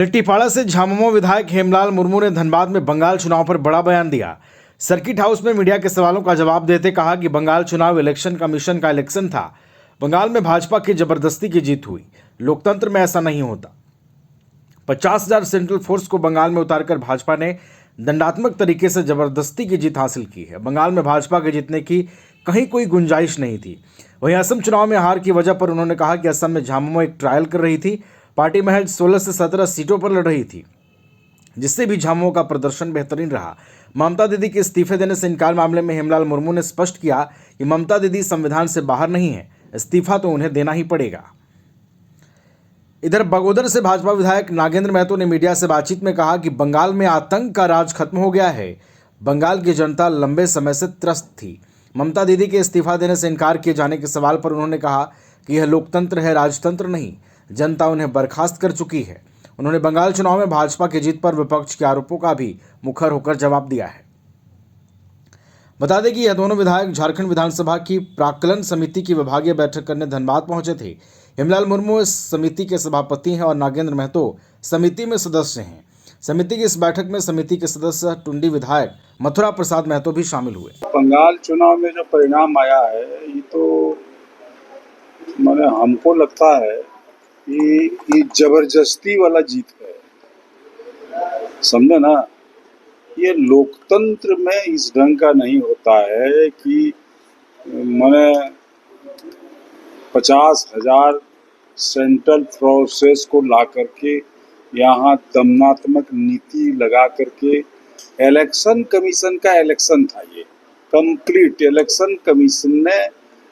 लिट्टीपाड़ा से झामुमो विधायक हेमलाल मुर्मू ने धनबाद में बंगाल चुनाव पर बड़ा बयान दिया। सर्किट हाउस में मीडिया के सवालों का जवाब देते कहा कि बंगाल चुनाव इलेक्शन कमीशन का इलेक्शन था। बंगाल में भाजपा की जबरदस्ती की जीत हुई। लोकतंत्र में ऐसा नहीं होता। 50,000 सेंट्रल फोर्स को बंगाल में उतारकर भाजपा ने दंडात्मक तरीके से जबरदस्ती की जीत हासिल की है। बंगाल में भाजपा के जीतने की कहीं कोई गुंजाइश नहीं थी। वहीं असम चुनाव में हार की वजह पर उन्होंने कहा कि असम में झामुमो एक ट्रायल कर रही थी। पार्टी महज 16 से 17 सीटों पर लड़ रही थी, जिससे भी झामुमो का प्रदर्शन बेहतरीन रहा। ममता दीदी के इस्तीफे देने से इनकार मामले में हेमलाल मुर्मू ने स्पष्ट किया कि ममता दीदी संविधान से बाहर नहीं है, इस्तीफा तो उन्हें देना ही पड़ेगा। इधर बगोदर से भाजपा विधायक नागेंद्र महतो ने मीडिया से बातचीत में कहा कि बंगाल में आतंक का राज खत्म हो गया है। बंगाल की जनता लंबे समय से त्रस्त थी। ममता दीदी के इस्तीफा देने से इनकार किए जाने के सवाल पर उन्होंने कहा कि यह लोकतंत्र है, राजतंत्र नहीं। जनता उन्हें बर्खास्त कर चुकी है। उन्होंने बंगाल चुनाव में भाजपा की जीत पर विपक्ष के आरोपों का भी मुखर होकर जवाब दिया है। बता दें कि यह दोनों विधायक झारखंड विधानसभा की प्राक्कलन समिति की विभागीय बैठक करने धनबाद पहुंचे थे। हेमलाल मुर्मू इस समिति के सभापति हैं और नागेंद्र महतो समिति में सदस्य हैं। समिति की इस बैठक में समिति के सदस्य टुंडी विधायक मथुरा प्रसाद महतो भी शामिल हुए। बंगाल चुनाव में जो परिणाम आया है, ये तो मैंने हमको लगता है कि ये जबरदस्ती वाला जीत है, समझे ना। ये लोकतंत्र में इस ढंग का नहीं होता है कि मैंने 50,000 सेंट्रल फोर्सेस को ला करके यहाँ दमनात्मक नीति लगा करके इलेक्शन कमीशन का इलेक्शन था। ये कंप्लीट इलेक्शन कमीशन ने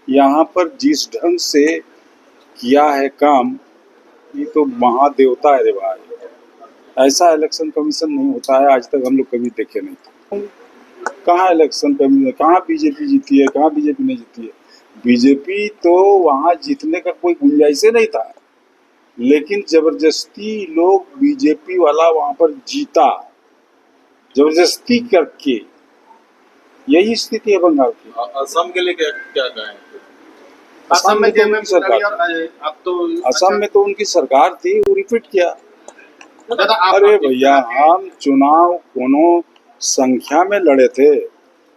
यहाँ पर जिस ढंग से किया है काम, ये तो महादेवता है रे भाई। ऐसा इलेक्शन कमीशन नहीं होता है, आज तक हम लोग कभी देखे नहीं थे। कहाँ इलेक्शन कमीशन, कहाँ बीजेपी जीती है, कहाँ बीजेपी नहीं जीती है। बीजेपी तो वहाँ जीतने का कोई गुंजाइश नहीं था, लेकिन जबरदस्ती लोग बीजेपी वाला वहाँ पर जीता, जबरदस्ती करके। यही स्थिति है बंगाल की। असम के लिए क्या कहें? असम में तो उनकी सरकार थी, वो रिपीट किया। अरे भैया, हम चुनाव कोनो संख्या में लड़े थे।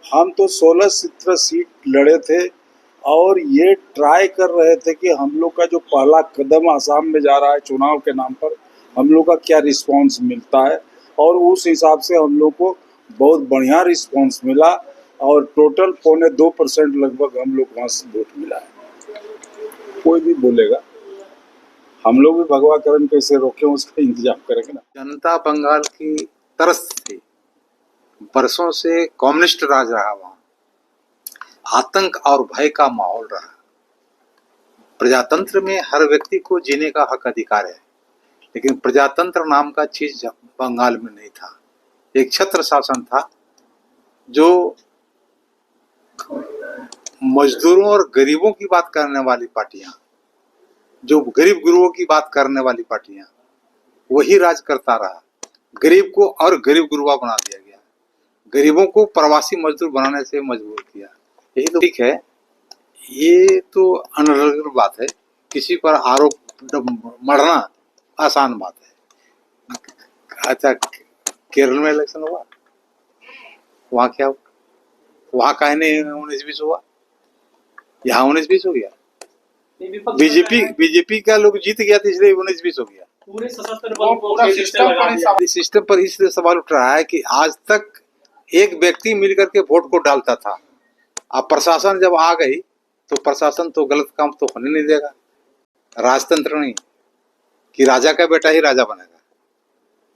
हम तो 16-17 सीट लड़े थे और ये ट्राई कर रहे थे कि हम लोग का जो पहला कदम आसाम में जा रहा है चुनाव के नाम पर, हम लोग का क्या रिस्पांस मिलता है। और उस हिसाब से हम लोग को बहुत बढ़िया रिस्पांस मिला और टोटल 2.25% लगभग हम लोग वहाँ से वोट मिला है। कोई भी बोलेगा, हम लोग भी भगवाकरण कैसे रोके उसका इंतजाम करेंगे ना। जनता बंगाल की तरस थी, बरसों से कम्युनिस्ट राज रहा, वहां आतंक और भय का माहौल रहा। प्रजातंत्र में हर व्यक्ति को जीने का हक अधिकार है, लेकिन प्रजातंत्र नाम का चीज बंगाल में नहीं था। एक छत्र शासन था जो मजदूरों और गरीबों की बात करने वाली पार्टियां, जो गरीब गुरुओं की बात करने वाली पार्टियां, वही राज करता रहा। गरीब को और गरीब गुरुआ बना दिया गया, गरीबों को प्रवासी मजदूर बनाने से मजबूर किया। यही तो ठीक है, ये तो अनर्गल बात है। किसी पर आरोप मढ़ना आसान बात है। अच्छा, केरल में इलेक्शन हुआ, वहां क्या हुआ? वहां काहे नहीं 19-20 हुआ, यहाँ 19-20 हो गया। बीजेपी का लोग जीत गया था, इसलिए 19-20 हो गया। पूरे सिस्टम पर इसलिए सवाल उठ रहा है कि आज तक एक व्यक्ति मिलकर के वोट को डालता था। अब प्रशासन जब आ गई तो प्रशासन तो गलत काम तो होने नहीं देगा। राजतंत्र नहीं कि राजा का बेटा ही राजा बनेगा।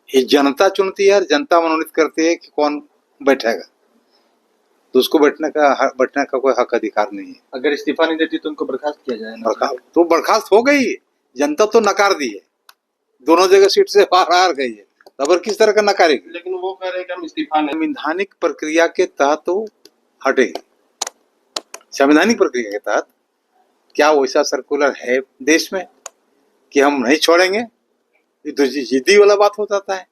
ये जनता चुनती है और जनता मनोनीत करती है कि कौन बैठेगा, तो उसको बैठने का कोई हक अधिकार नहीं है। अगर इस्तीफा नहीं देती तो उनको बर्खास्त किया जाए। तो बर्खास्त हो गई, जनता तो नकार दी है, दोनों जगह सीट से बाहर गई है, अगर किस तरह का नकारेगी। लेकिन वो कह रहे हैं कि हम इस्तीफा नहीं। संवैधानिक प्रक्रिया के तहत तो हटेगी। संवैधानिक प्रक्रिया के तहत क्या वैसा सर्कुलर है देश में कि हम नहीं छोड़ेंगे? ये तो जिद्दी वाला बात हो जाता है।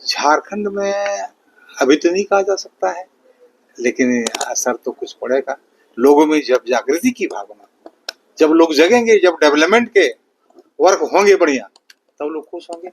झारखंड में अभी तो नहीं कहा जा सकता है, लेकिन असर तो कुछ पड़ेगा। लोगों में जब जागृति की भावना, जब लोग जगेंगे, जब डेवलपमेंट के वर्क होंगे बढ़िया, तब लोग खुश होंगे।